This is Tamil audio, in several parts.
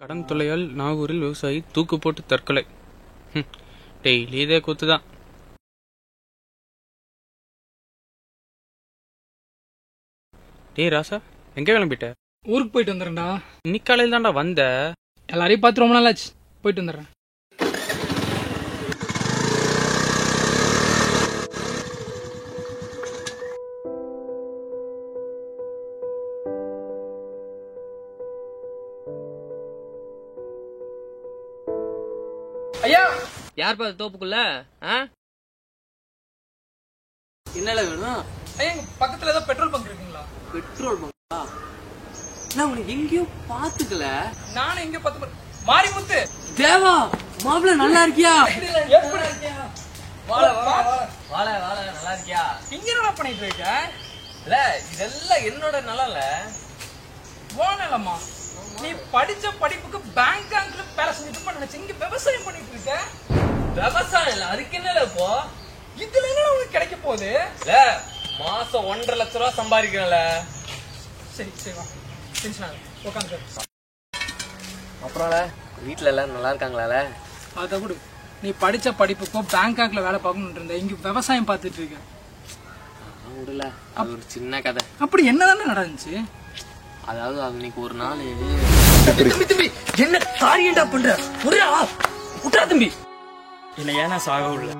கடன் தொல்லையால் நாகூரில் விவசாயி தூக்கு போட்டு தற்கொலை. டெய்லி இதே கூத்துதான். டேய் ராசா, எங்க கிளம்பிட்ட? ஊருக்கு போயிட்டு வந்துடுறேன்டா. இன்னைக்கு காலையில் தான்டா வந்த. எல்லாரையும் பார்த்து ரொம்ப நாள் ஆச்சு. போயிட்டு வந்துடுறேன். ஐயா, யார் பாத்து தோப்புக்குள்ள? என்னல வேணும்? ஐயா, பக்கத்துல ஏதோ பெட்ரோல் பங்க் இருக்குங்களா? பெட்ரோல் பங்கா? நான் உனக்கு எங்கேயோ பாத்துக்கல. நானும் எங்க பார்த்து மாரிமுத்து. தேவா, மாப்பிள்ள நல்லா இருக்கியா? எப்படி இருக்கியா? வாழ நல்லா இருக்கியா? இங்க என்ன பண்ணிட்டு இருக்க? இல்ல, இதெல்லாம் என்னோட நிலம்ல. போனலம்மா, நீ படிச்ச படிப்புக்கு பேங்காக்ல வேலை செஞ்சுட்டு நினைச்சு இங்க விவசாயம் பண்ணிட்டு இருக்க. விவசாயம் இல்ல, அதுக்கு என்னல இப்போ? இதுல என்ன உனக்கு கிடைக்க போகுது? இல்ல, மாசம் 1.5 லட்சம் ரூபாய் சம்பாதிக்கிறேன்ல. சரி சரி, வா, டென்ஷன் ஆகுது, உட்காந்து. அப்புறம்ல வீட்டுல எல்லாம் நல்லா இருக்காங்களால? அதை விடு, நீ படிச்ச படிப்புக்கும் பேங்காக்ல வேலை பார்க்கணும்னு இருந்த, இங்க விவசாயம் பார்த்துட்டு இருக்க. விடல, அது ஒரு சின்ன கதை. அப்படி என்னதானே நடந்துச்சு? அதாவது அன்னைக்கு ஒரு நாள் என்ன காரியண்டா பண்ற? விட்டா தம்பி, என்ன ஏன்னா சாக உள்ள?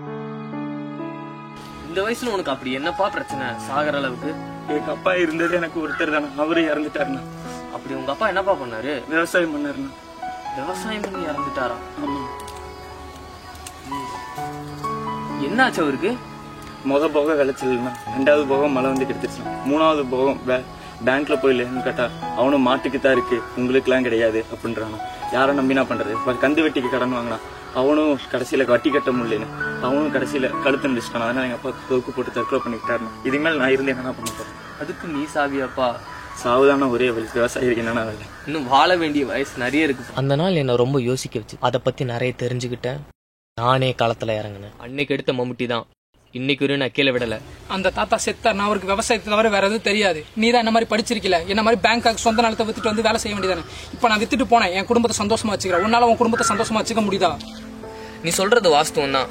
இந்த வயசுல உனக்கு அப்படி என்னப்பா பிரச்சனை சாகர அளவுக்கு? எங்க அப்பா இருந்தது எனக்கு ஒருத்தர் தானே, அவரு இறந்துட்டாருண்ணா. அப்படி உங்க அப்பா என்னப்பா பண்ணாரு? விவசாயம் பண்ணாருண்ணா. விவசாயம் பண்ணி இறந்துட்டாரா? என்னாச்சு அவருக்கு? போகம் விளைச்சல்னா, 2வது போகம் மழை வந்து கெடுத்துருச்சு. 3வது போகம் பேங்க்ல போய் இல்லைன்னு கேட்டா அவனும் மாட்டுக்கு தான் இருக்கு, உங்களுக்கு எல்லாம் கிடையாது அப்படின்றானா. யாரை நம்பினா பண்றது? கந்து வெட்டிக்கு கடன் வாங்கினா அவனும் கடைசியில வட்டி கட்ட முடியலன்னு அவனும் கடைசியில கழுத்து நிறுத்திட்டான். அதனால எங்க அப்பா தோக்கு போட்டு தற்கொலை பண்ணிக்கிட்டாருன்னு. இதுமேல் நான் இருந்து என்ன பண்ண போறேன்? அதுக்கு நீ சாவியாப்பா? சாவுதான ஒரே வழி. விவசாயிக்கு என்னன்னா வேலை? இன்னும் வாழ வேண்டிய வயசு நிறைய இருக்கு. அந்த நாள் என்ன ரொம்ப யோசிக்க வச்சு அதை பத்தி நிறைய தெரிஞ்சுக்கிட்டேன். நானே களத்துல இறங்கினேன். அன்னைக்கு எடுத்த மம்முட்டி தான் இன்னைக்கு வரையும் நான் கீழே விடல. அந்த தாத்தா செத்தார், நான் அவருக்கு விவசாயத்தை தவிர வேற எதுவும் தெரியாது. நீ தான் என்ன மாதிரி படிச்சிருக்கல, என்ன மாதிரி பேங்காக் சொந்த நிலத்தை வித்துட்டு வந்து வேலை செய்ய வேண்டியதானே. இப்ப நான் வித்துட்டு போனேன், என் குடும்பத்தை சந்தோஷமா வச்சுக்கிறேன். உன்னால உன் குடும்பத்தை சந்தோஷமா வச்சுக்க முடியுதா? நீ சொல்றது வாஸ்தவம் தான்.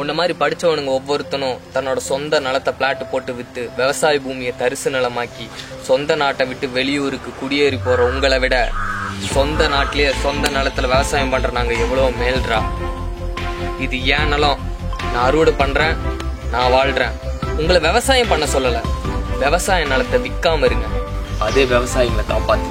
உன்ன மாதிரி படிச்சவனுங்க ஒவ்வொருத்தனும் தன்னோட சொந்த நிலத்தை பிளாட் போட்டு வித்து விவசாய பூமியை தரிசு நிலமாக்கி சொந்த நாட்டை விட்டு வெளியூருக்கு குடியேறி போற உங்களை விட சொந்த நாட்டிலேயே சொந்த நிலத்துல விவசாயம் பண்ற நாங்க எவ்வளவு மேல்றா. இது ஏன் நிலம், நான் அறுவடை பண்றேன், நான் வாழ்றேன். உங்களை விவசாயம் பண்ண சொல்லல, விவசாய நிலத்தை விற்காம இருங்க. அதே விவசாயிகளை காப்பாத்து.